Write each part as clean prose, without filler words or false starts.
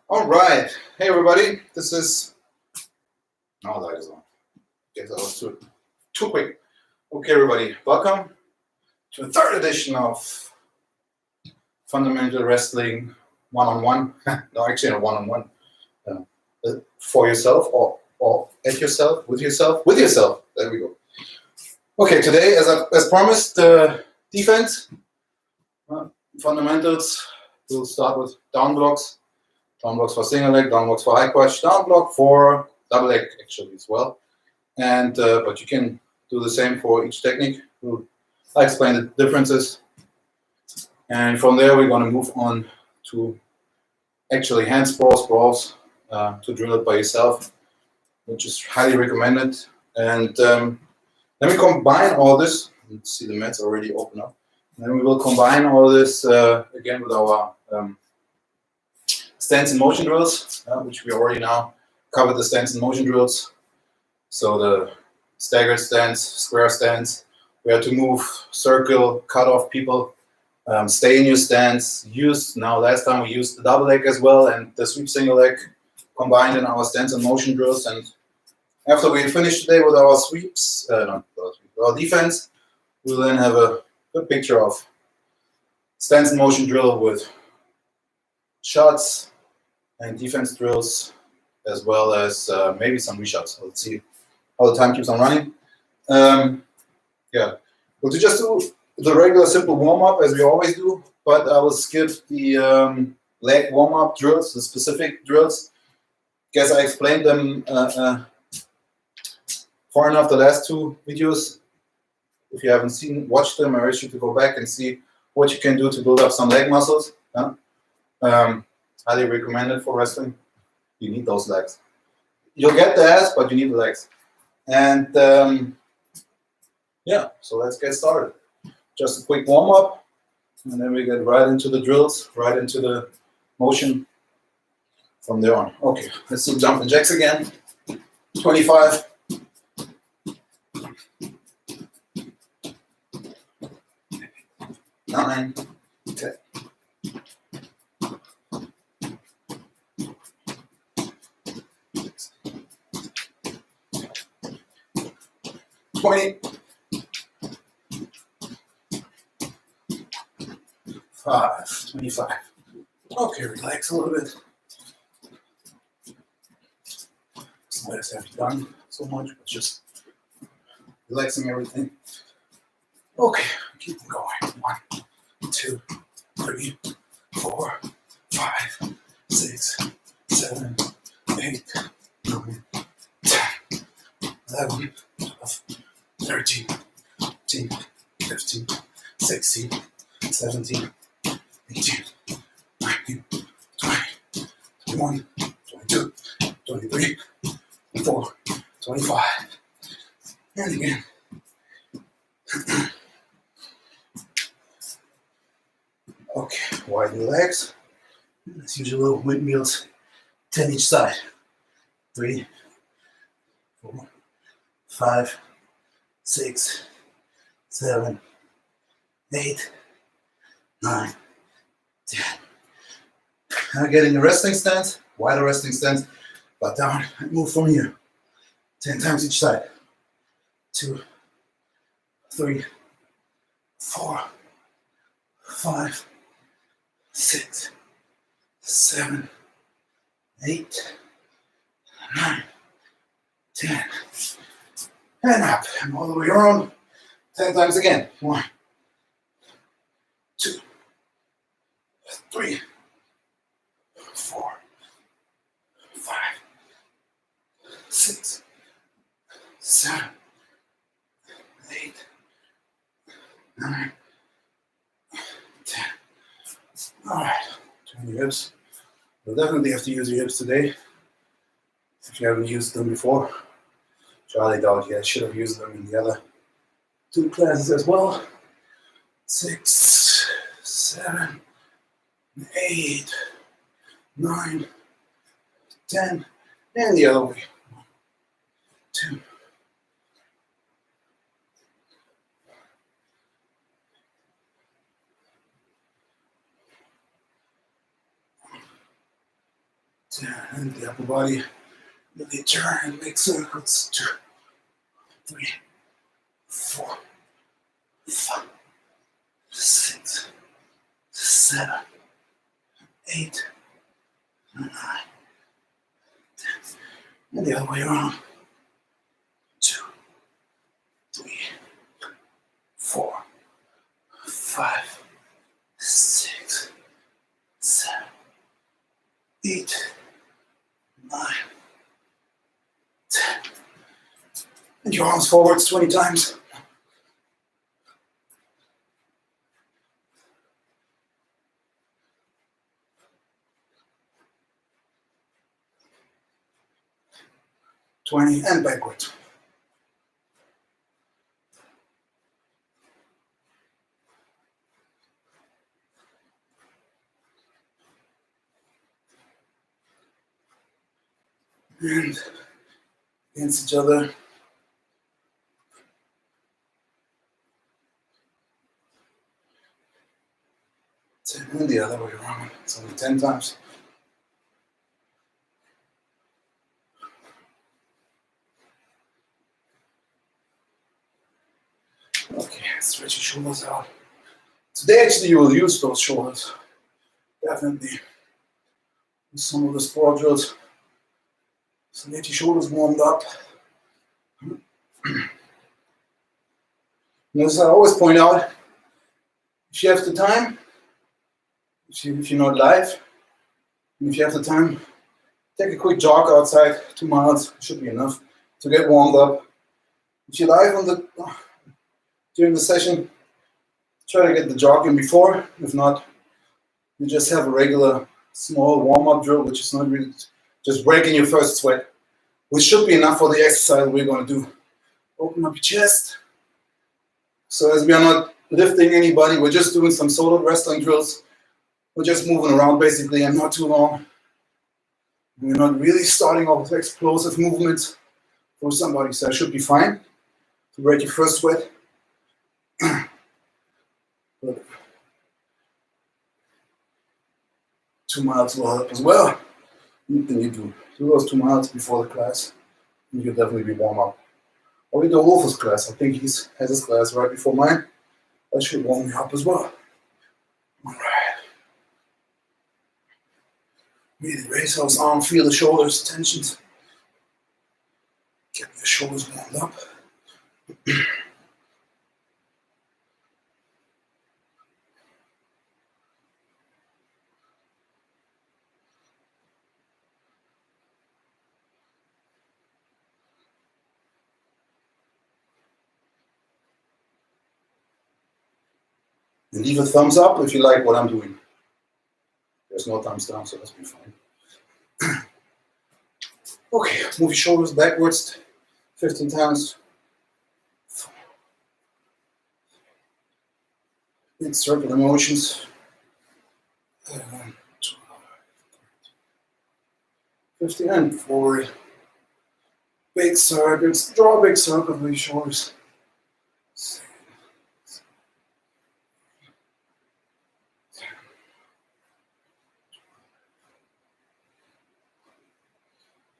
All right. Hey, everybody. This is. Oh, that is on. Guess that was too quick. Okay, everybody. Welcome to the third edition of Fundamental Wrestling One-on-One. No, actually, not one-on-one. For yourself or at yourself, with yourself. There we go. Okay, today, as promised, defense, fundamentals. We'll start with down blocks. Down blocks for single leg, down blocks for high crotch, down block for double leg actually as well. And but you can do the same for each technique. I'll explain the differences. And from there we're going to move on to actually hand sprawls to drill it by yourself, which is highly recommended. And then we combine all this. Let's see, the mats already open up. And then we will combine all this again with our stance and motion drills, which we already now covered the stance and motion drills. So the staggered stance, square stance, where to move, circle, cut off people, stay in your stance. Last time we used the double leg as well and the sweep single leg combined in our stance and motion drills. And after we finish today with our sweeps, our defense, we'll then have a good picture of stance and motion drill with shots and defense drills, as well as maybe some reshots. Let's see how the time keeps on running. We'll just do the regular simple warm-up as we always do, but I will skip the leg warm-up drills, the specific drills. Guess I explained them far enough the last two videos. If you haven't watched them, I urge you to go back and see what you can do to build up some leg muscles. Highly recommended for wrestling. You need those legs. You'll get the ass, but you need the legs. And so let's get started. Just a quick warm up, and then we get right into the drills, right into the motion from there on. Okay, let's do jumping jacks again. 25. Nine. 10. 20. 25. Okay, relax a little bit. Let us have done so much, but just relaxing everything. Okay, keep going. 1, 2, 3, 4, 5, 6, 7, 8, 9, 10, 11, 12, 13, 14, 15, 16, 17, 18, 19, 20, 21, 22, 23, 24, 25. And again. Okay, widen the legs. Let's use your little windmills, 10 each side. 3, 4, 5, 6, 7, 8, 9, 10. Now get in the resting stance, wider resting stance, but down and move from here. 10 times each side. 2, 3, 4, 5, 6, 7, 8, 9, 10. And up, and all the way around. 10 times again. 1, 2, 3, 4, 5, 6, 7, 8, 9, 10. All right, turn your hips. You'll definitely have to use your hips today if you haven't used them before. Charlie doubt you should have used them in the other 2 classes as well. 6, 7, 8, 9, 10, and the other way. 1, 2, 3, And the upper body. Really turn and make circles. 2, 3, 4, 5, 6, 7, 8, 9, 10. And the other way around. 2, 3, 4, 5, 6, 7, 8, 9, 10. And your arms forwards 20 times. And backwards. And against each other. And the other way around. It's only 10 times. Okay, stretch your shoulders out. Today actually you will use those shoulders. Definitely. With some of the sprawl drills. So get your shoulders warmed up. And as I always point out, if you have the time, if you're not live, and if you have the time, take a quick jog outside, 2 miles, should be enough to get warmed up. If you're live during the session, try to get the jog in before. If not, you just have a regular small warm-up drill, which is not really just breaking your first sweat, which should be enough for the exercise we're going to do. Open up your chest. So as we are not lifting anybody, we're just doing some solid wrestling drills. We're just moving around basically and not too long. We're not really starting off with explosive movements for somebody, so it should be fine to break your first sweat. But 2 miles will help as well. Then you do those 2 miles before the class, and you'll definitely be warm up. Or we do Wolf's class. I think he has his class right before mine. That should warm you up as well. All right. Really raise those arms, feel the shoulders, tensions. Get your shoulders warmed up. And leave a thumbs up if you like what I'm doing. There's no thumbs down, so that's be fine. Okay, move your shoulders backwards 15 times. And circular motions. 15 and forward. Big circles. Draw a big circle with your shoulders.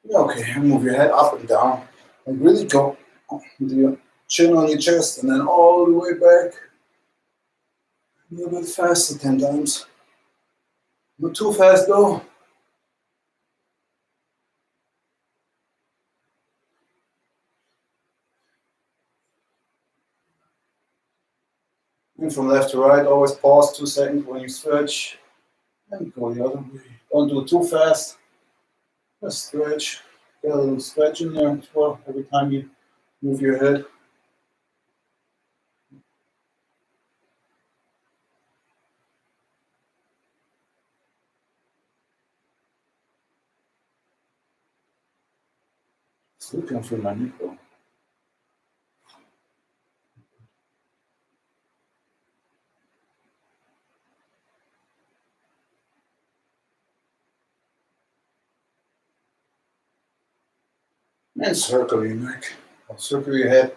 Okay, move your head up and down. And really go with your chin on your chest and then all the way back. A little bit faster, 10 times. Not too fast though. And from left to right, always pause 2 seconds when you stretch. And go the other way. Don't do it too fast. Just stretch. Get a little stretch in there as well every time you move your head. Still can feel my neck though. And circle your neck, or circle your head.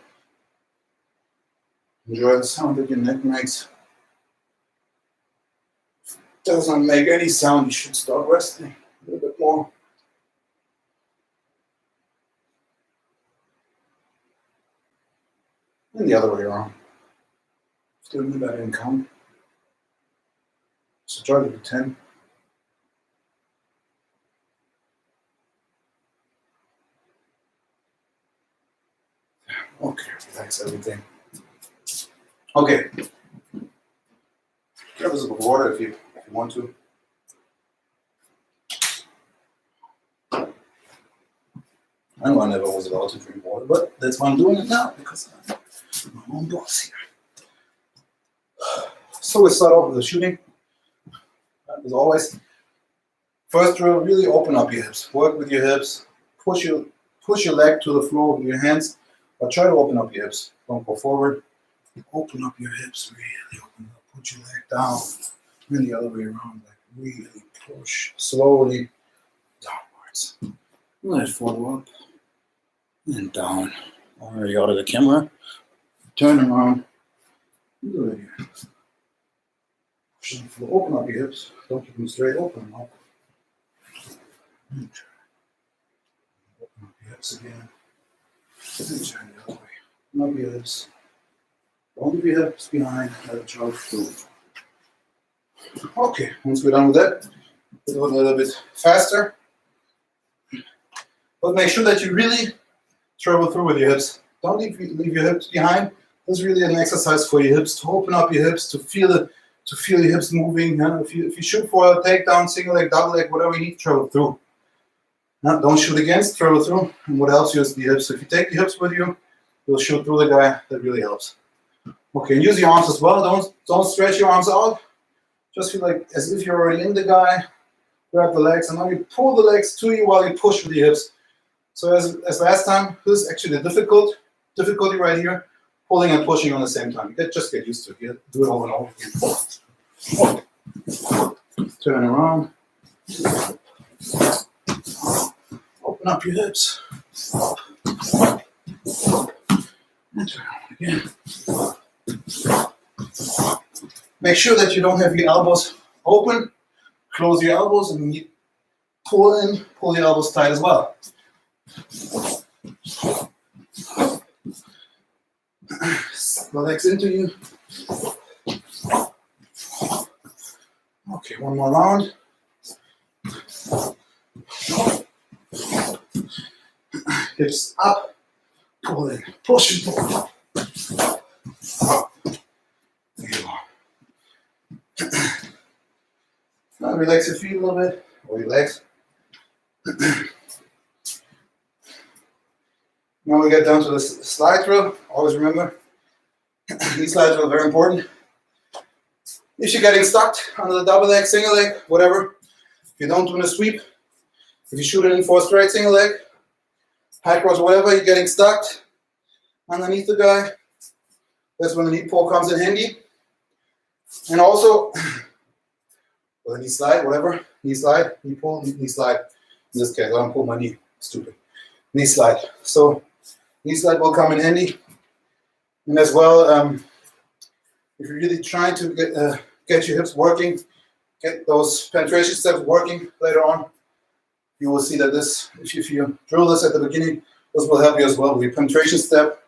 Enjoy the sound that your neck makes. If it doesn't make any sound, you should start resting a little bit more. and the other way around. Still do that in count. So try to do 10. Okay, relax everything. Okay. Grab a sip of water if you want to. I know I never was allowed to drink water, but that's why I'm doing it now, because I'm my own boss here. So we start off with the shooting. As always, first drill, really open up your hips. Work with your hips. Push your leg to the floor with your hands, but try to open up your hips. Don't go forward. Open up your hips, really open up. Put your leg down, and the other way around. Like really push slowly downwards. Let it fall up and down. Already out of the camera. Turn around. Do it again. Push the floor. Open up your hips. Don't keep them straight. Open them up. And turn. Open up your hips again. And turn the other way. Open up your hips. Don't leave your hips behind. Let it jog through. Okay, once we're done with that, we'll do it a little bit faster. But make sure that you really travel through with your hips. Don't leave your hips behind. This is really an exercise for your hips, to open up your hips, to feel your hips moving. If you shoot for a takedown, single leg, double leg, whatever you need, travel through. Don't shoot against, travel through. And what helps you is the hips. If you take the hips with you, you'll shoot through the guy. That really helps. Okay, and use your arms as well. Don't stretch your arms out. Just feel like as if you're already in the guy. Grab the legs, and now you pull the legs to you while you push with the hips. So as last time, this is actually the difficulty right here. Pulling and pushing on the same time. Just get used to it. You do it over and over again. Turn around. Open up your hips. And turn around again. Make sure that you don't have your elbows open. Close your elbows and you pull in, pull your elbows tight as well. The legs into you. Okay, one more round. Hips up, pull in, push and pull. There you are. Now relax your feet a little bit, or your legs. Now we get down to the slide drill. Always remember, these slides are very important. If you're getting stuck under the double leg, single leg, whatever, if you don't do a sweep, if you shoot it in for a straight single leg, high cross, whatever, you're getting stuck underneath the guy, that's when the knee pull comes in handy. And also, or knee slide, whatever, knee slide, knee pull, knee slide. In this case, I don't pull my knee, stupid. Knee slide. So, knee slide will come in handy. And as well, if you're really trying to get your hips working, get those penetration steps working later on, you will see that this, if you drill this at the beginning, this will help you as well with your penetration step.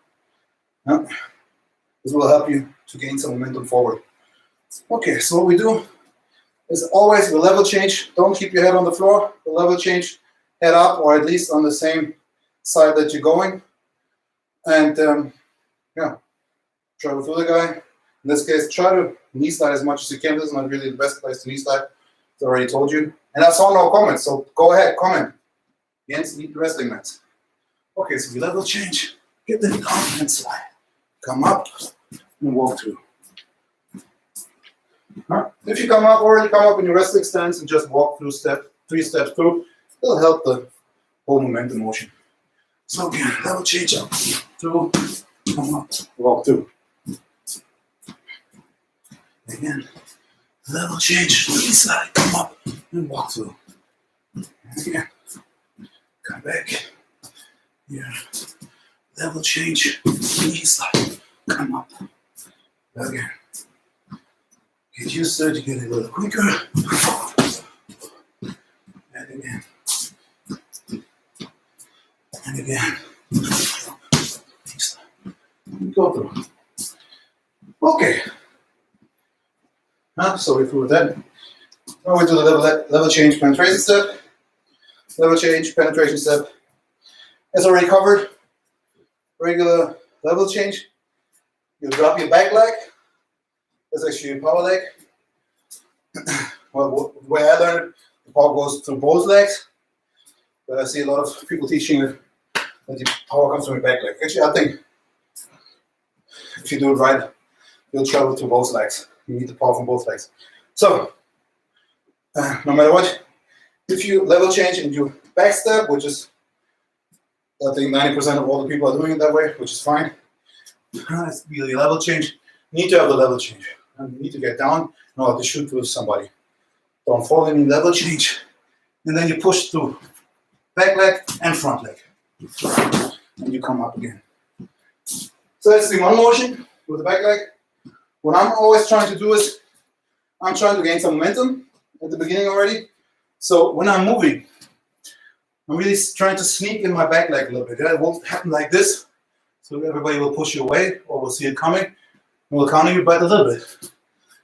This will help you to gain some momentum forward. Okay, so what we do is always the level change. Don't keep your head on the floor. The level change, head up, or at least on the same side that you're going. And travel through the guy. In this case, try to knee slide as much as you can. This is not really the best place to knee slide. I already told you. And I saw no comments, so go ahead, comment. Jens, need the wrestling mats. Okay, so we level change. Get the confident slide. Come up and walk through. If you already come up in your wrestling stance and just walk through 3 steps through, it'll help the whole momentum motion. So again, level change up, through, come up, walk through. Again, level change, knee slide, come up and walk through. Again, come back. Here, level change, knee slide, come up. Again. Get used to it, you get a little quicker. And again. And again. Go through. now, so we're through with that. Now we do the level change penetration step. Level change penetration step. As already covered, regular level change. You drop your back leg. That's actually your power leg. Well, the way I learned it, the power goes through both legs. But I see a lot of people teaching it that the power comes from your back leg. Actually, I think if you do it right, you'll travel through both legs. You need the power from both legs. So, no matter what, if you level change and you back step, which is, I think 90% of all the people are doing it that way, which is fine. It's really level change. You need to have the level change. And you need to get down in order to shoot through somebody. Don't fall in level change. And then you push through back leg and front leg. And you come up again. So that's the one motion with the back leg. What I'm always trying to do is, I'm trying to gain some momentum at the beginning already. So when I'm moving, I'm really trying to sneak in my back leg a little bit. It won't happen like this. So everybody will push you away or will see it coming and will counter you by a little bit.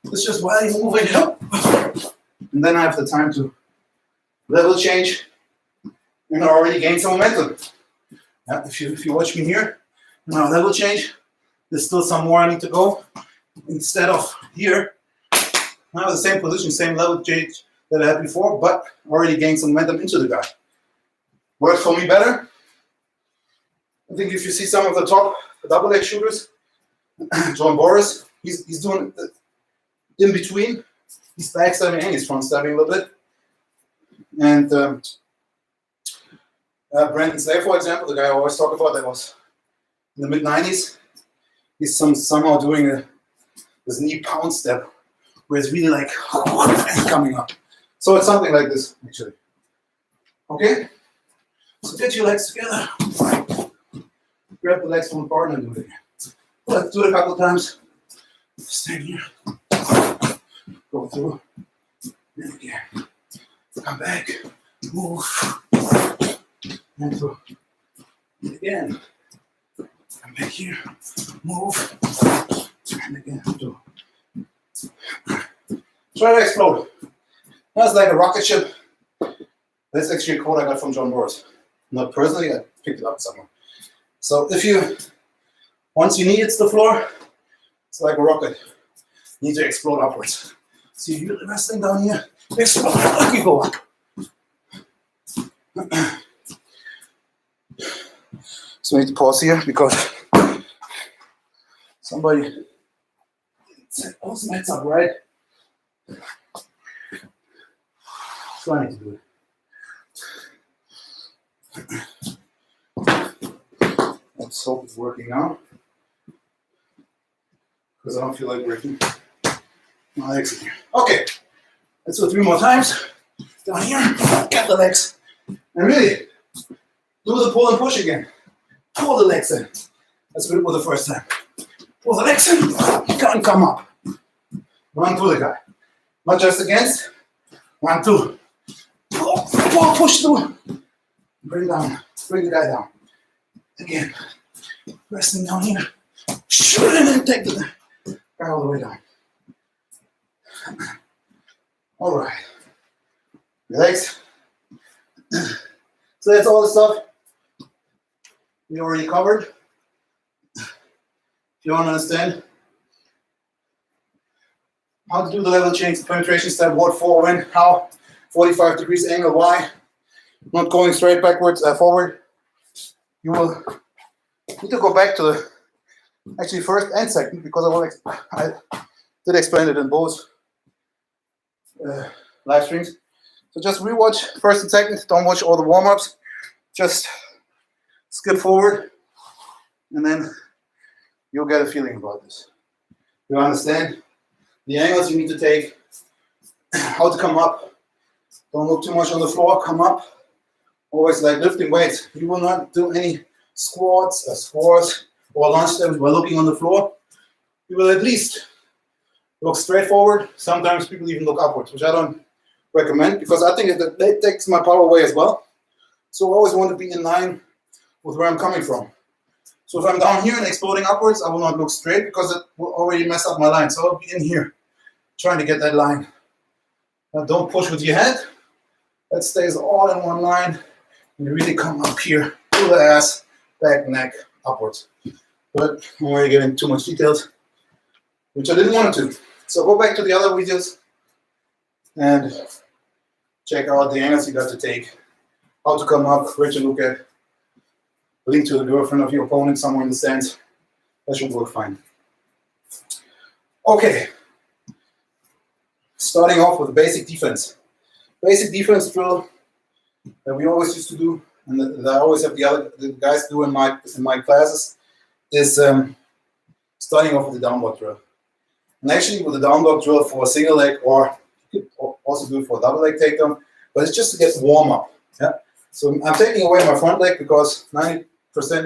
It's just while you're moving up. And then I have the time to level change and I already gain some momentum. Now, if you watch me here, now level change, there's still some more I need to go. Instead of here, I have the same position, same level change that I had before, but already gained some momentum into the guy. Works for me better. I think if you see some of the top double leg shooters, John Boris, he's doing it in between. He's backstabbing and he's front stabbing a little bit. And Brandon Slay, for example, the guy I always talk about, that was in the mid-90s, he's somehow doing this knee pound step where it's really like coming up. So it's something like this, actually. Okay? So get your legs together. Grab the legs from the partner and do it again. Let's do it a couple of times. Stand here. Go through. And again. Come back. Move. And through. And again. Come back here. Move. And again. Through. Try to explode. That's like a rocket ship. That's actually a quote I got from John Boris. Not personally, I picked it up somewhere. So once you knee hits the floor, it's like a rocket. You need to explode upwards. So you're resting down here, explode, like you go up. So I need to pause here because somebody set those mats up right. So I need to do it. Let's hope it's working now. Because I don't feel like breaking my legs in here. Okay, let's do 3 more times. Down here, get the legs. And really, do the pull and push again. Pull the legs in. That's what we did the first time. Pull the legs in, and come up. Run through the guy. Not just against, run through. Pull, push through. Bring the guy down. Again, resting down here. Shoot and then take the guy all the way down. All right. Relax. So that's all the stuff we already covered. If you want to understand how to do the level change, the penetration step, what for, when, how, 45 degrees angle, why, not going straight backwards, forward, you will need to go back to the actually first and second because I did explain it in both live streams. So just rewatch first and second. Don't watch all the warm-ups. Just skip forward, and then you'll get a feeling about this. You understand the angles you need to take, how to come up. Don't look too much on the floor. Come up. Always like lifting weights. You will not do any squats or lunge steps by looking on the floor. You will at least look straight forward. Sometimes people even look upwards, which I don't recommend because I think that takes my power away as well. So I always want to be in line with where I'm coming from. So if I'm down here and exploding upwards, I will not look straight because it will already mess up my line. So I'll be in here. trying to get that line. Now don't push with your head. That stays all in one line. You really come up here through the ass, back, neck, upwards. But I'm already getting too much details, which I didn't want to. So go back to the other videos and check out the angles you got to take, how to come up, where to look at, link to the girlfriend of your opponent somewhere in the stands. That should work fine. Okay, starting off with the basic defense. Basic defense drill that we always used to do, and that I always have the guys do in my classes, is starting off with the down block drill. And actually with the down block drill for a single leg, or you could also do it for a double leg takedown, but it's just to get warm up. Yeah. So I'm taking away my front leg because 90%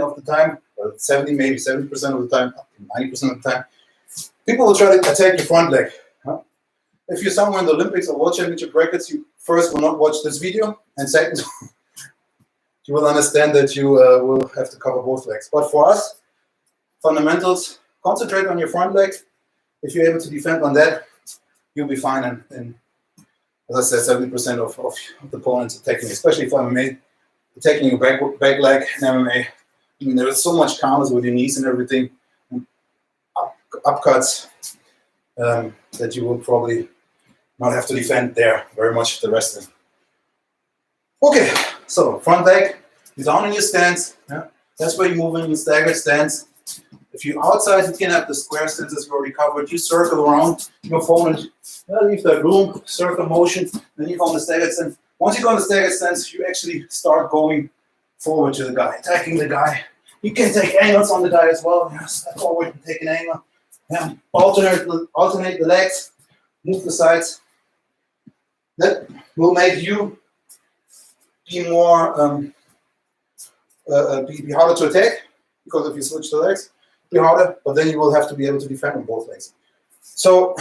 of the time, or 70, maybe 70% of the time, 90% of the time, people will try to attack your front leg. Huh? If you're somewhere in the Olympics or World Championship brackets, you first will not watch this video, and second, you will understand that you will have to cover both legs. But for us, fundamentals, concentrate on your front leg. If you're able to defend on that, you'll be fine. And as I said, 70% of the opponents attacking, especially for MMA, attacking your back leg in MMA. I mean, there is so much counters with your knees and everything, and upcuts that you will probably not have to defend there very much the wrestling. Okay, so front leg, you're down in your stance. Yeah? That's where you move in staggered stance. If you're outside, you can have the square stance as we already covered. You circle around your opponent, leave that room, circle motion, then you go on the staggered stance. Once you go on the staggered stance, you actually start going forward to the guy, attacking the guy. You can take angles on the guy as well. Yeah, step forward and take an angle. Yeah. Alternate the legs, move the sides. That will make you be more be harder to attack, because if you switch the legs, be harder. But then you will have to be able to defend on both legs. So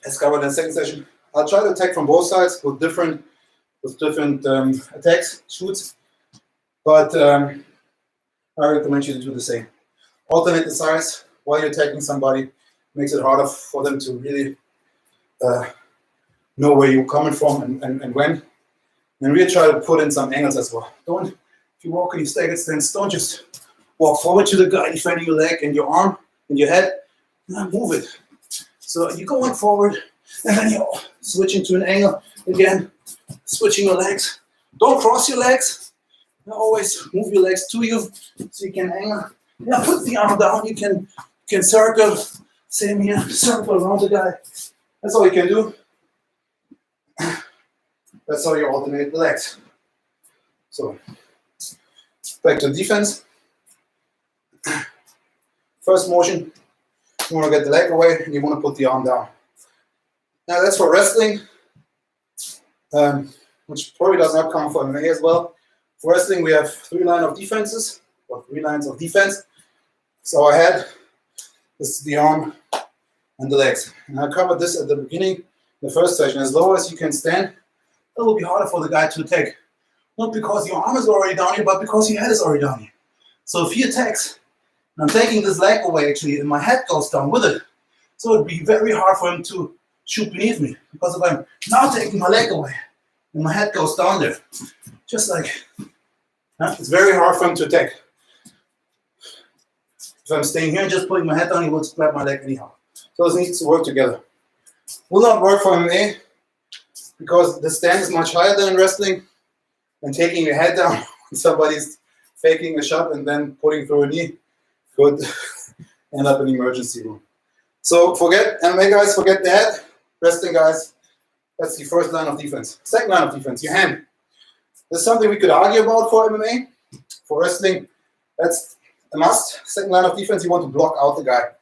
as covered in the second session, I'll try to attack from both sides with different attacks, shoots. But I recommend you to do the same. Alternate the sides while you're attacking somebody. Makes it harder for them to really know where you're coming from and when. And really try to put in some angles as well. If you walk in your staggered stance, don't just walk forward to the guy defending your leg and your arm and your head. Now move it. So you're going forward, and then you're switching to an angle again, switching your legs. Don't cross your legs. Always move your legs to you so you can angle. Yeah, put the arm down. You can circle. Same here. Circle around the guy. That's all you can do. That's how you alternate the legs. So back to defense. First motion, you want to get the leg away and you want to put the arm down. Now that's for wrestling, which probably does not count for MMA as well. For wrestling, we have 3 lines of defenses, or 3 lines of defense. So our head is the arm and the legs. And I covered this at the beginning, the first session. As low as you can stand, it will be harder for the guy to attack. Not because your arm is already down here, but because your head is already down here. So if he attacks, and I'm taking this leg away actually, and my head goes down with it, so it'd be very hard for him to shoot beneath me. Because if I'm now taking my leg away, and my head goes down there, just like, it's very hard for him to attack. If I'm staying here and just putting my head down, he will grab my leg anyhow. So this needs to work together. Will not work for MMA, because the stand is much higher than in wrestling, and taking your head down when somebody's faking a shot and then putting through a knee could end up in the emergency room. So forget MMA guys, forget the head. Wrestling guys, that's the first line of defense. Second line of defense, your hand. That's something we could argue about for MMA. For wrestling, that's a must. Second line of defense, you want to block out the guy.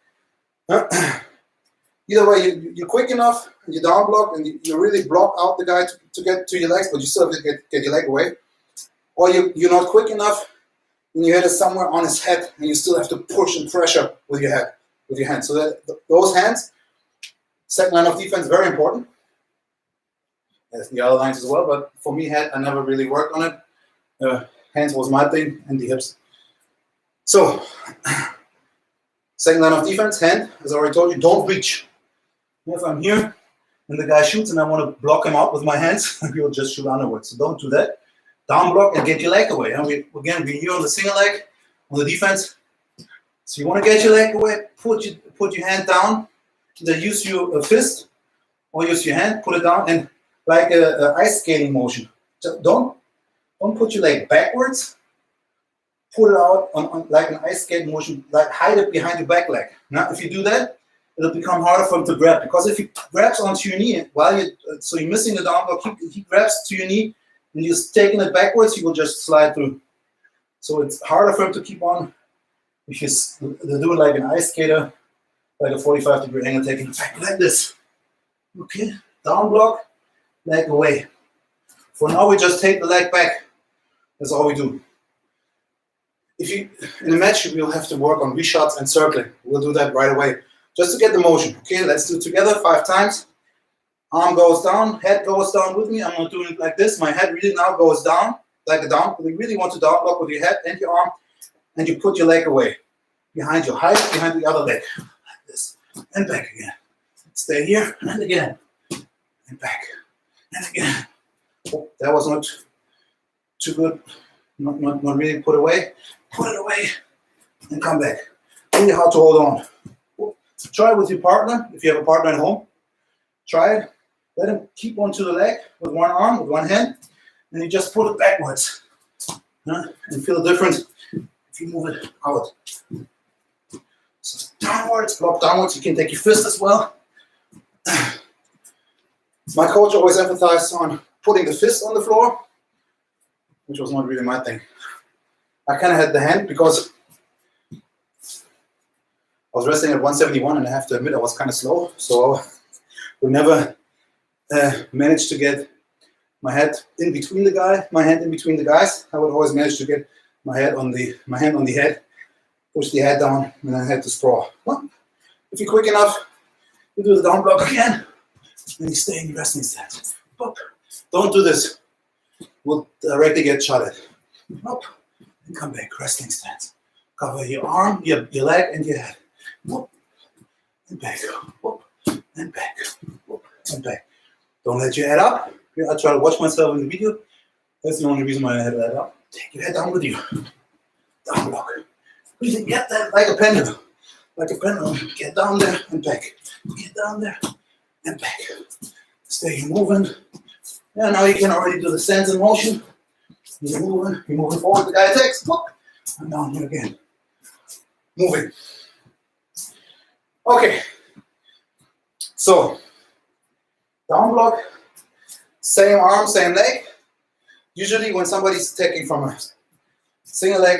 Either way, you're quick enough, and you down block, and you really block out the guy to get to your legs, but you still have to get your leg away. Or you're not quick enough, and your head is somewhere on his head, and you still have to push and pressure with your head, with your hands. So that those hands, second line of defense, very important. There's the other lines as well, but for me, head, I never really worked on it. Hands was my thing, and the hips. So Second line of defense, hand, as I already told you, don't reach. If I'm here and the guy shoots and I want to block him out with my hands, he'll just shoot underwards. So don't do that. Down block and get your leg away. And we're here on the single leg, on the defense. So you want to get your leg away, put your hand down, either use your fist or use your hand, put it down, and like a ice skating motion. Just don't put your leg backwards. Pull it out on like an ice skating motion, like hide it behind your back leg. Now, if you do that, it'll become harder for him to grab, because if he grabs onto your knee so you're missing the down block, he grabs to your knee and you're taking it backwards, he will just slide through. So it's harder for him to keep on. If you do it like an ice skater, like a 45-degree angle, taking it back like this. Okay, down block, leg away. For now, we just take the leg back. That's all we do. If you in a match, we'll have to work on reshots and circling. We'll do that right away, just to get the motion. Okay, let's do it together 5 times. Arm goes down, head goes down with me. I'm not doing it like this. My head really now goes down, like a down. You really want to down block with your head and your arm, and you put your leg away behind your height, behind the other leg, like this, and back again. Stay here, and again, and back, and again. Oh, that was not too good. Not really put away. Put it away and come back. Really hard to hold on. Try it with your partner. If you have a partner at home, try it. Let him keep onto the leg with one arm, with one hand, and you just put it backwards. And feel the difference if you move it out. So downwards, block downwards. You can take your fist as well. My coach always emphasized on putting the fist on the floor, which was not really my thing. I kind of had the hand because I was wrestling at 171, and I have to admit I was kind of slow, so I would never manage to get my head in between my hand in between the guys. I would always manage to get my hand on the head, push the head down, and then head to sprawl. Well, if you're quick enough, you do the down block again, and you stay in your wrestling stance. Up. Don't do this. We'll directly get shot at. Up. And come back, wrestling stance. Cover your arm, your leg, and your head. Whoop, and back. Whoop, and back. Whoop, and back. Don't let your head up. I try to watch myself in the video. That's the only reason why I had that up. Take your head down with you. Down block. Really get that like a pendulum. Like a pendulum. Get down there and back. Get down there and back. Stay moving. Yeah, now you can already do the stance in motion. You're moving forward, the guy takes, whoop, and down here again. Moving. Okay. So, down block, same arm, same leg. Usually when somebody's taking from a single leg,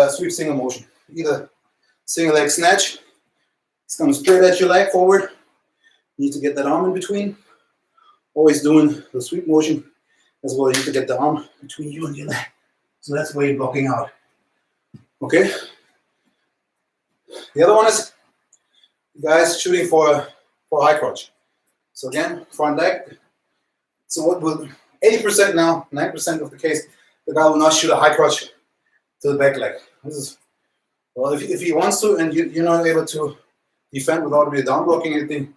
sweep single motion. Either single leg snatch, it's coming straight at your leg forward. You need to get that arm in between. Always doing the sweep motion as well. You need to get the arm between you and your leg. So that's where you're blocking out. Okay. The other one is guys shooting for high crotch. So again, front leg. So what will 80% now, 9% of the case, the guy will not shoot a high crotch to the back leg. This is, well, if he wants to and you're not able to defend without really down blocking anything,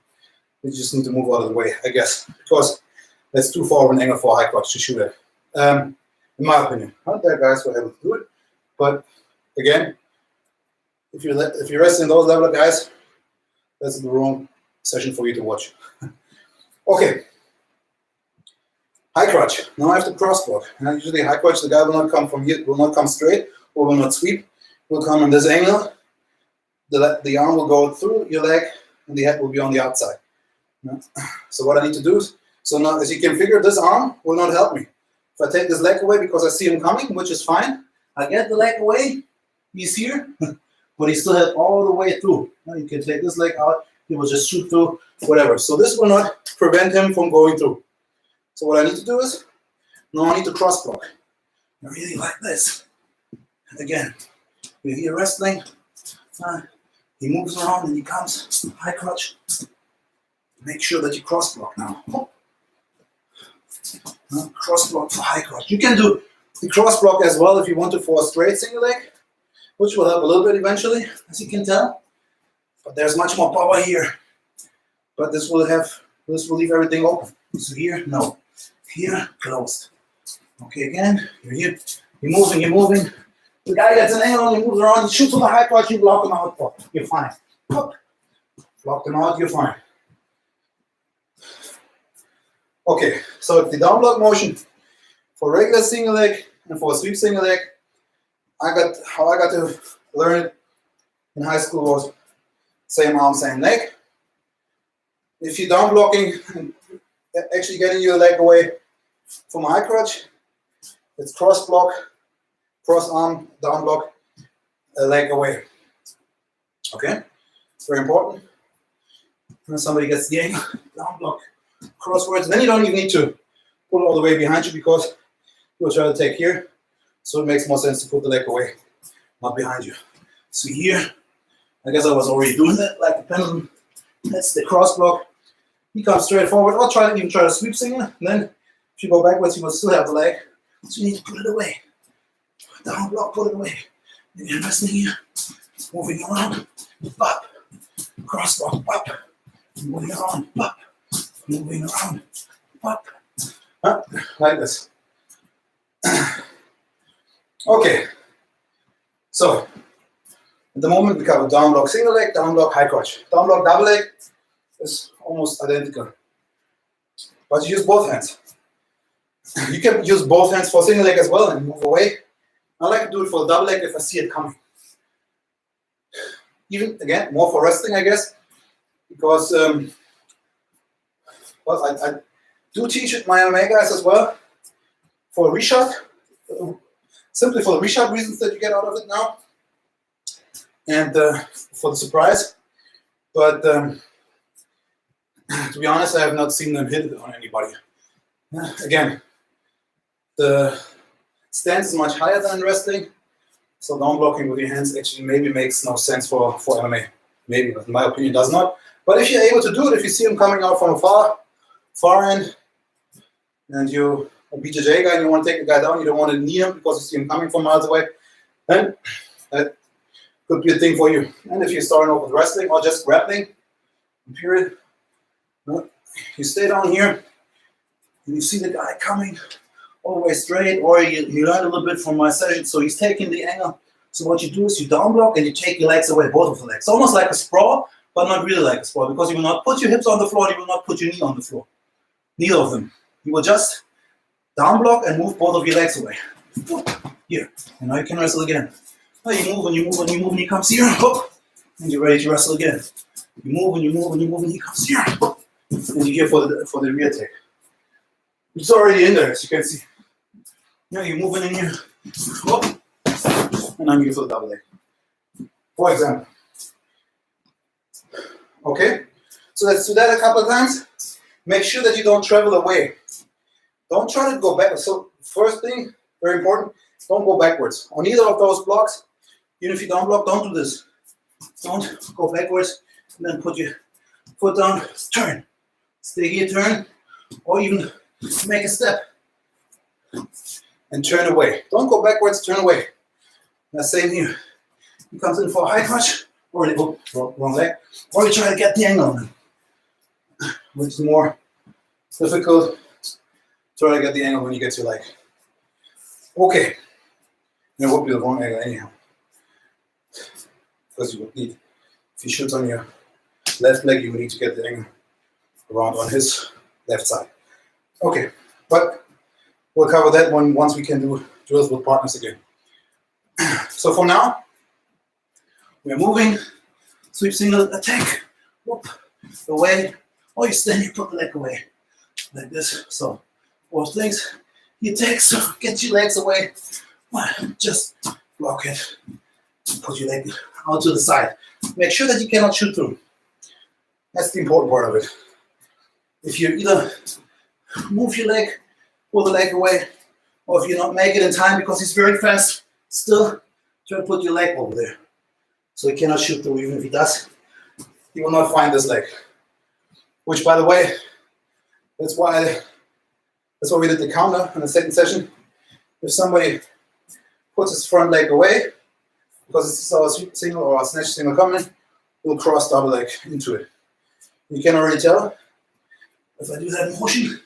you just need to move out of the way, I guess, because that's too far of an angle for a high crotch to shoot at. In my opinion, not that guys were able to do it, but again, if you're wrestling those level of guys, that's the wrong session for you to watch. Okay, high crotch. Now I have to cross block. Now usually high crotch, the guy will not come from here, will not come straight, or will not sweep. Will come in this angle. The arm will go through your leg, and the head will be on the outside. So what I need to do is, so now as you can figure, this arm will not help me. If I take this leg away because I see him coming, which is fine, I get the leg away, he's here, but he still had all the way through. Now you can take this leg out, he will just shoot through, whatever. So this will not prevent him from going through. So what I need to do is, now I need to cross block. Really like this. And again, you're here wrestling, he moves around and he comes, high crotch. Make sure that you cross block now. Cross block for high crotch. You can do the cross block as well if you want to for a straight single leg. which will help a little bit eventually, as you can tell. But there's much more power here. But this will leave everything open. So here, no. Here, closed. Okay, again, you're here. You're moving. The guy gets an angle, he moves around, he shoots on the high crotch, you block him out. You're fine. Block them out, you're fine. Okay, so the down block motion for regular single leg and for a sweep single leg, how I got to learn it in high school was same arm, same leg. If you're down blocking and actually getting your leg away from a high crotch, it's cross block, cross arm, down block, a leg away. Okay, it's very important. When somebody gets the angle, down block, crosswards, then you don't even need to pull it all the way behind you because you'll try to take here. So it makes more sense to put the leg away, not behind you. So here, I guess I was already doing that, like the pendulum. That's the cross block. He comes straight forward, or try to sweep single. And then if you go backwards, you will still have the leg. So you need to put it away. Down block, put it away. Again, resting here, moving around, up, cross block, up, moving around, up, moving around, up. Like this. Okay. So at the moment we cover down block single leg, down block high crotch. Down block double leg is almost identical. But you use both hands. You can use both hands for single leg as well and move away. I like to do it for the double leg if I see it coming. Even again, more for wrestling, I guess, because I do teach it my MMA guys as well for a reshot, simply for the reshot reasons that you get out of it now, and for the surprise. But to be honest, I have not seen them hit it on anybody. Again, the stance is much higher than in wrestling, so down blocking with your hands actually maybe makes no sense for MMA. Maybe, but in my opinion, does not. But if you're able to do it, if you see him coming out from a far end, and you're a BJJ guy and you want to take the guy down, you don't want to knee him because you see him coming from miles away, then that could be a thing for you. And if you're starting off with wrestling or just grappling, period, you stay down here and you see the guy coming all the way straight, or you learn a little bit from my session, so he's taking the angle. So what you do is you down block and you take your legs away, both of the legs. Almost like a sprawl, but not really like a sprawl, because you will not put your hips on the floor, you will not put your knee on the floor. Neither of them. You will just down block and move both of your legs away. Here. And now you can wrestle again. Now you move and you move and you move and he comes here. And you're ready to wrestle again. You move and you move and you move and he comes here. And you're here for the rear take. It's already in there, as you can see. Now you're moving in here. And I'm here for the double leg. For example. Okay? So let's do that a couple of times. Make sure that you don't travel away. Don't try to go back. So first thing, very important, don't go backwards. On either of those blocks, even if you don't block, don't do this. Don't go backwards and then put your foot down, turn. Stay here, turn, or even make a step and turn away. Don't go backwards, turn away. Now same here. He comes in for a high crotch, or wrong leg, or you try to get the angle on him, which is more difficult. Try to get the angle when you get your leg. Okay. And it would be the wrong angle anyhow. Because you would need, if you shoot on your left leg, you would need to get the angle around on his left side. Okay, but we'll cover that one once we can do drills with partners again. So for now, we're moving, sweep single, attack, whoop, away, or you stand here, put the leg away, like this. So both things, you take, so get your legs away, just block it, put your leg out to the side. Make sure that you cannot shoot through. That's the important part of it. If you either move your leg, pull the leg away, or if you not make it in time because he's very fast, still try to put your leg over there. So he cannot shoot through. Even if he does, he will not find this leg. Which, by the way, that's why we did the counter in the second session. If somebody puts his front leg away, because this is our sweep single or our snatch single coming, we'll cross double leg into it. You can already tell if I do that motion,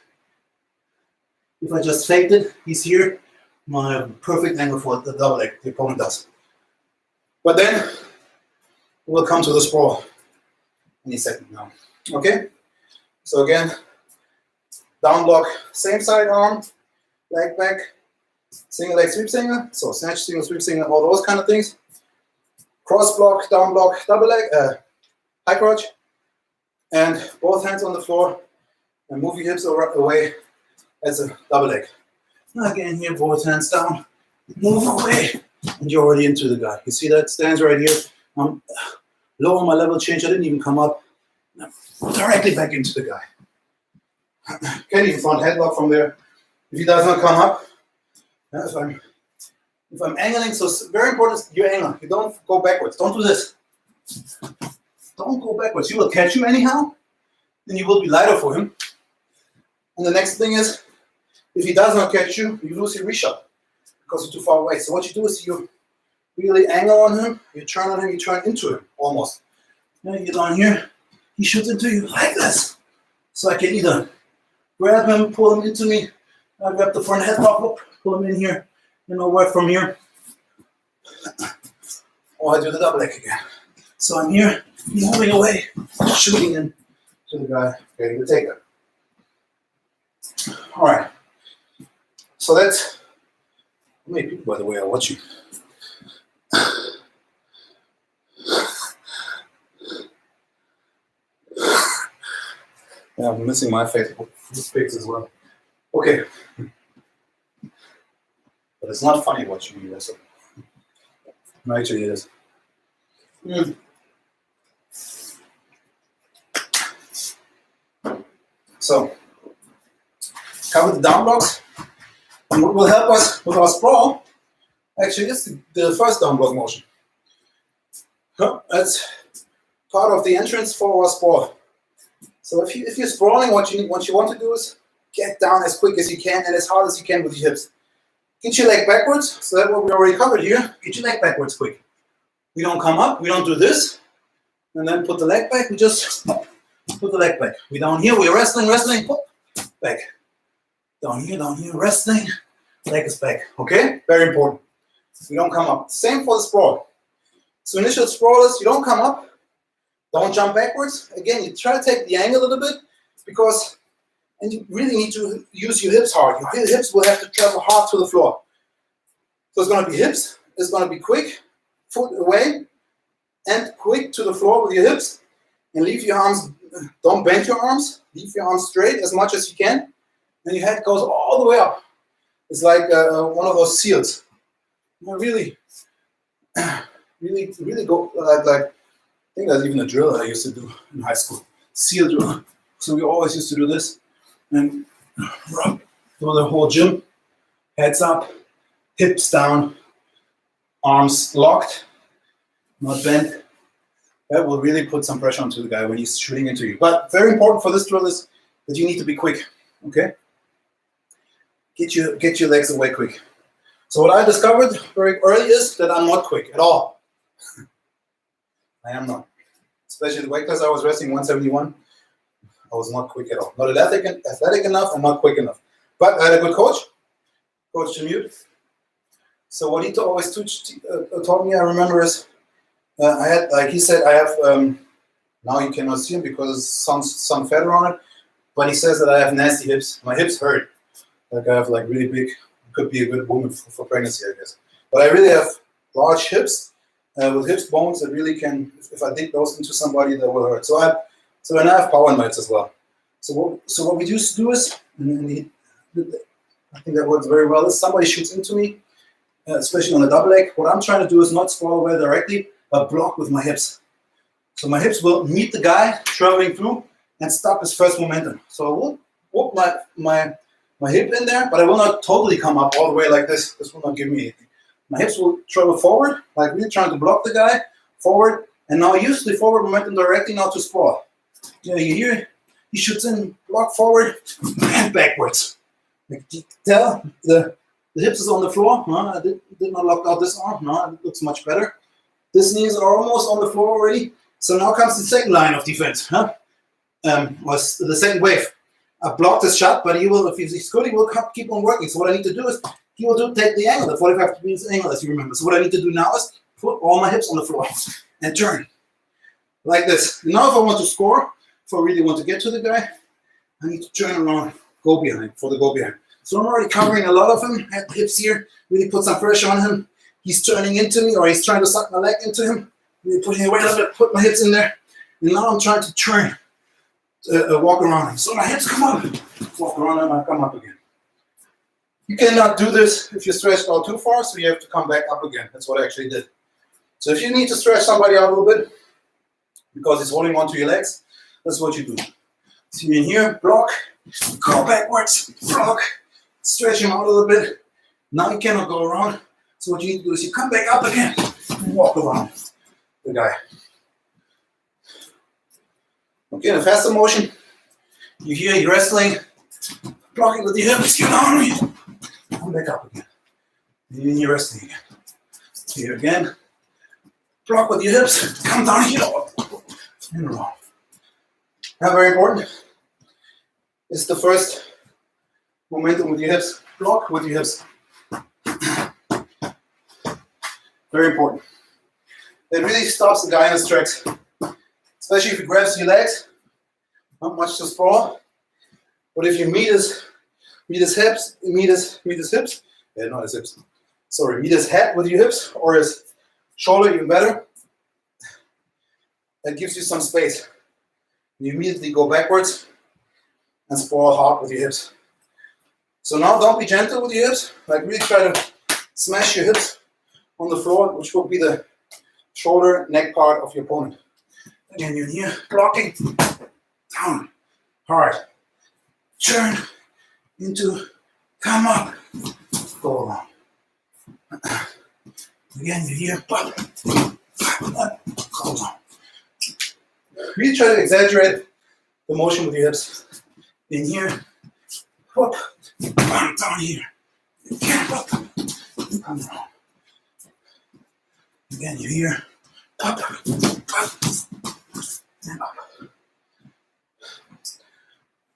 if I just faked it, he's here, my perfect angle for the double leg, the opponent does. But then we'll come to the sprawl any second now. Okay? So again, down block, same side arm, leg back, single leg sweep single, so snatch single, sweep single, all those kind of things. Cross block, down block, double leg, high crotch, and both hands on the floor, and move your hips away as a double leg. Now again here, both hands down, move away, and you're already into the guy. You see that stance right here? I'm low on my level change, I didn't even come up. Now, directly back into the guy. Can't even front headlock from there. If he does not come up, if I'm angling, so very important, you angle. You don't go backwards. Don't do this. Don't go backwards. You will catch him anyhow, and you will be lighter for him. And the next thing is, if he does not catch you, you lose your reshot because you're too far away. So what you do is you really angle on him, you turn on him, you turn into him almost. Then you get down here, he shoots into you like this. So I can either grab him, pull him into me, I grab the front headlock, pull him in here, work from here. Or I do the double leg again. So I'm here, moving away, shooting in to the guy, getting the takedown. All right. So that's, how many people, by the way, are watching? Yeah, I'm missing my Facebook pics as well. Okay. But it's not funny watching me wrestle. No, actually it is. So, cover the down blocks. And what will help us with our sprawl, actually, is the first down block motion. That's part of the entrance for our sprawl. So if you're sprawling, what you want to do is get down as quick as you can and as hard as you can with your hips. Get your leg backwards. So that's what we already covered here. Get your leg backwards quick. We don't come up. We don't do this. And then put the leg back. We just put the leg back. We down here. We're wrestling, back. Down here, wrestling. Leg is back. Okay? Very important. We don't come up. Same for the sprawl. So initial sprawl is you don't come up. Don't jump backwards. Again, you try to take the angle a little bit because, and you really need to use your hips hard. Your hips will have to travel hard to the floor. So it's going to be hips. It's going to be quick, foot away, and quick to the floor with your hips. And leave your arms, don't bend your arms. Leave your arms straight as much as you can. And your head goes all the way up. It's like one of those seals. Really go like. I think that's even a drill I used to do in high school. Seal drill. So we always used to do this and rub through the whole gym. Heads up, hips down, arms locked, not bent. That will really put some pressure onto the guy when he's shooting into you. But very important for this drill is that you need to be quick. Okay? Get your legs away quick. So what I discovered very early is that I'm not quick at all. I am not. Especially the weight class I was wrestling, 171. I was not quick at all. Not athletic enough and not quick enough. But I had a good coach, Coach Jim. So what he always taught me, I remember, is I had, like he said, I have, now you cannot see him because some fat around it, but he says that I have nasty hips. My hips hurt. Like I have like really big, could be a good woman for pregnancy, I guess. But I really have large hips. With hips bones that really can, if I dig those into somebody, that will hurt. So and I have power mats as well. So what we used to do is, and I think that works very well, is somebody shoots into me, especially on a double leg. What I'm trying to do is not sprawl away directly, but block with my hips. So my hips will meet the guy traveling through and stop his first momentum. So I will whoop my hip in there, but I will not totally come up all the way like this. This will not give me anything. My hips will travel forward, like really trying to block the guy, forward, and now use the forward momentum directly now to sprawl. You hear, he shoots in, block forward, and backwards. Like, you tell, the hips is on the floor. No, I did not lock out this arm. No, it looks much better. His knees are almost on the floor already. So now comes the second line of defense. Was the second wave. I blocked his shot, but he will, if he's good, he will keep on working. So what I need to do is, he will take the angle, the 45 degrees angle, as you remember. So what I need to do now is put all my hips on the floor and turn like this. Now if I want to score, if I really want to get to the guy, I need to turn around, go behind, for the go behind. So I'm already covering a lot of him, at the hips here, really put some pressure on him. He's turning into me, or he's trying to suck my leg into him. Really putting it away a little bit, put my hips in there. And now I'm trying to turn, walk around him. So my hips come up, walk around him, I come up again. You cannot do this if you stretch out too far, so you have to come back up again. That's what I actually did. So if you need to stretch somebody out a little bit, because he's holding on to your legs, that's what you do. So you're in here, block, go backwards, block, stretch him out a little bit. Now you cannot go around. So what you need to do is you come back up again and walk around the guy. Okay, in a faster motion, you hear you're wrestling, blocking with your hips, get on me. Come back up again. And then you're wrestling again. Here again. Block with your hips, come down here. And around. Now, very important. It's the first momentum with your hips. Block with your hips. Very important. It really stops the guy in his tracks. Especially if he grabs your legs. Not much to sprawl. But if you meet his hips. Meet his head with your hips, or his shoulder, even better. That gives you some space. You immediately go backwards and sprawl hard with your hips. So now don't be gentle with your hips. Like really try to smash your hips on the floor, which will be the shoulder, neck part of your opponent. Again, you're here, blocking, down, hard, turn into, come up, go around. Again, you're here, pop, go around. Really try to exaggerate the motion with your hips. In here, whoop, down here, up, come around. Again, you're here, up, and up.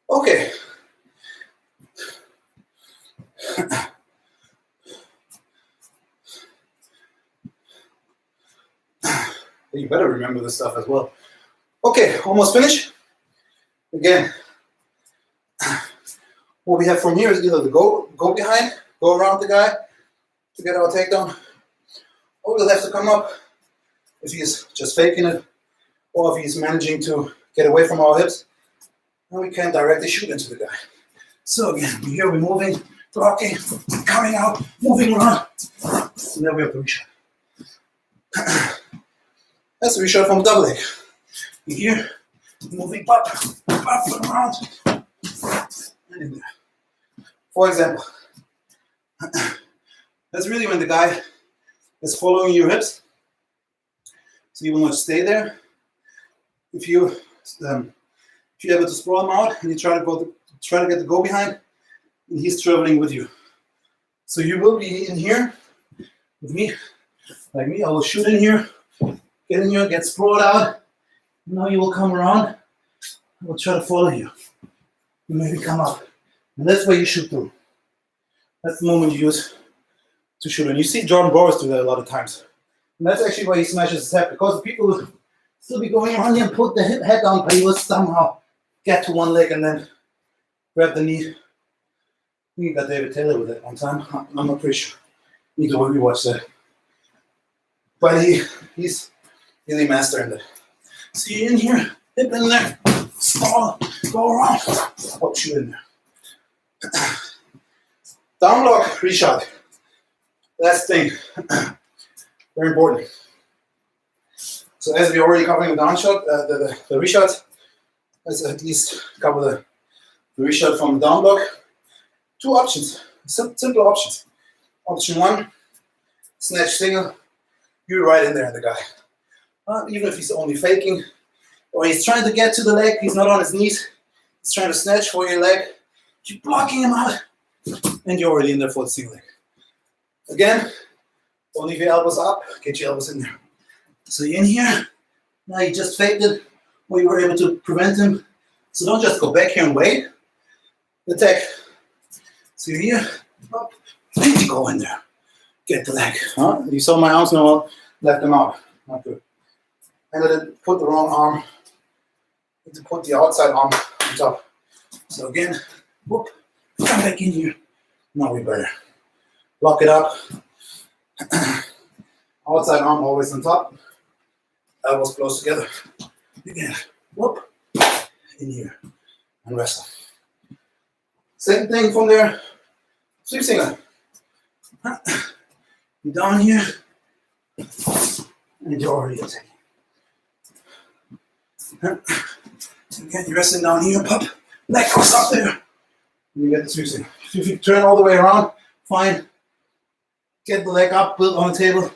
Okay. You better remember this stuff as well. Okay, almost finished. Again, what we have from here is either the go behind, go around the guy to get our takedown, or we'll have to come up if he's just faking it, or if he's managing to get away from our hips, and we can directly shoot into the guy. So again, here we're moving, blocking, coming out, moving around, and then we have the reshot. That's the reshot from the double leg. Here, moving up, around, and in there. For example, that's really when the guy is following your hips. So you will not stay there. If you're able to sprawl him out and you try to get the go behind, and he's traveling with you. So you will be in here with me, like me. I will shoot in here, get in here, get sprawled out. Now you will come around. I will try to follow you. You maybe come up. And that's where you shoot through. That's the moment you use to shoot. And you see Jordan Boris do that a lot of times. And that's actually why he smashes his head. Because people will still be going around here and put the head down, but he will somehow get to one leg and then grab the knee. I think he got David Taylor with it one time. I'm not pretty sure. Need to rewatch that. But he's really mastering it. See in here, hip in there, sprawl, go around, watch you in there. Down block, reshot. Last thing, very important. So as we're already covering the down shot, the reshot, let's at least cover the reshot from the down block. Two options, simple options. Option one, snatch single, you're right in there in the guy. Even if he's only faking, or he's trying to get to the leg, he's not on his knees, he's trying to snatch for your leg, you're blocking him out, and you're already in there for the single leg. Again, don't leave your elbows up, get your elbows in there. So you're in here. Now you just faked it, or you were able to prevent him. So don't just go back here and wait. Attack. So you're here. Up. And you go in there. Get the leg. Huh? You saw my arms now. Left them out. Not good. And then put the wrong arm. To put the outside arm on top. So again, whoop, come back in here. Now we better lock it up. Outside arm always on top. Elbows close together. Again, whoop, in here and wrestle. Same thing from there. Sweep singer. You're down here, and you're already attacking. Again, you're resting down here, pup. Leg goes up there. And you get the sweep singer. If you turn all the way around, fine. Get the leg up, build on the table,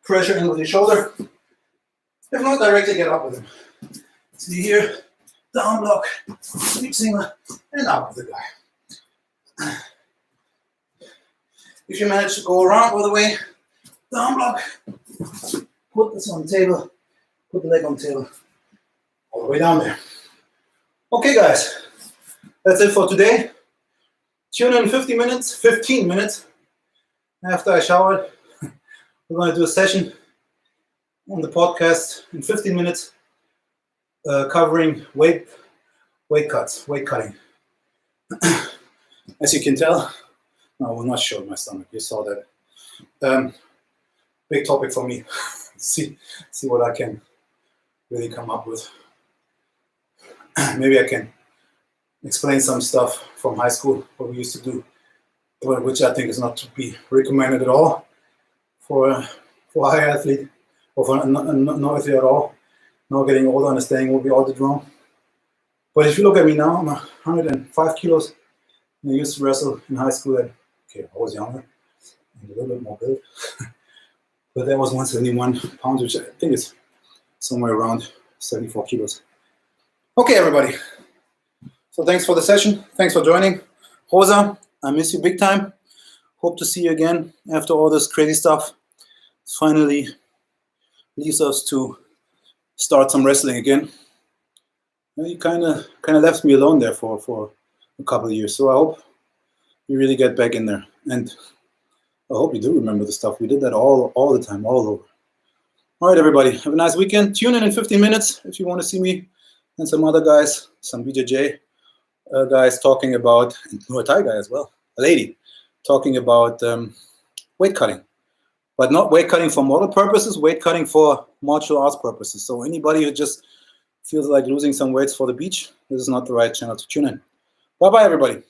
pressure in with your shoulder. If not, directly get up with him. See here, down block, sweep singer, and up with the guy. If you manage to go around all the way, down block, put this on the table, put the leg on the table, all the way down there. Okay, guys, that's it for today. Tune in 15 minutes after I showered. We're going to do a session on the podcast in 15 minutes covering weight cutting. As you can tell, no, I will not show my stomach. You saw that. Big topic for me. see what I can really come up with. Maybe I can explain some stuff from high school, what we used to do, which I think is not to be recommended at all for a high athlete or for no athlete at all. Now getting older and staying what we all did wrong. But if you look at me now, I'm 105 kilos. And I used to wrestle in high school. I was younger and a little bit more built. But that was 171 pounds, which I think is somewhere around 74 kilos. Okay, everybody. So thanks for the session. Thanks for joining. Rosa, I miss you big time. Hope to see you again after all this crazy stuff. Finally leaves us to start some wrestling again. You kind of left me alone there for a couple of years. So I hope you really get back in there. And I hope you do remember the stuff. We did that all the time, all over. All right, everybody. Have a nice weekend. Tune in 15 minutes if you want to see me and some other guys, some BJJ guys talking about, and Muay Thai guy as well, a lady, talking about weight cutting. But not weight cutting for model purposes, weight cutting for martial arts purposes. So anybody who just feels like losing some weights for the beach, this is not the right channel to tune in. Bye-bye, everybody.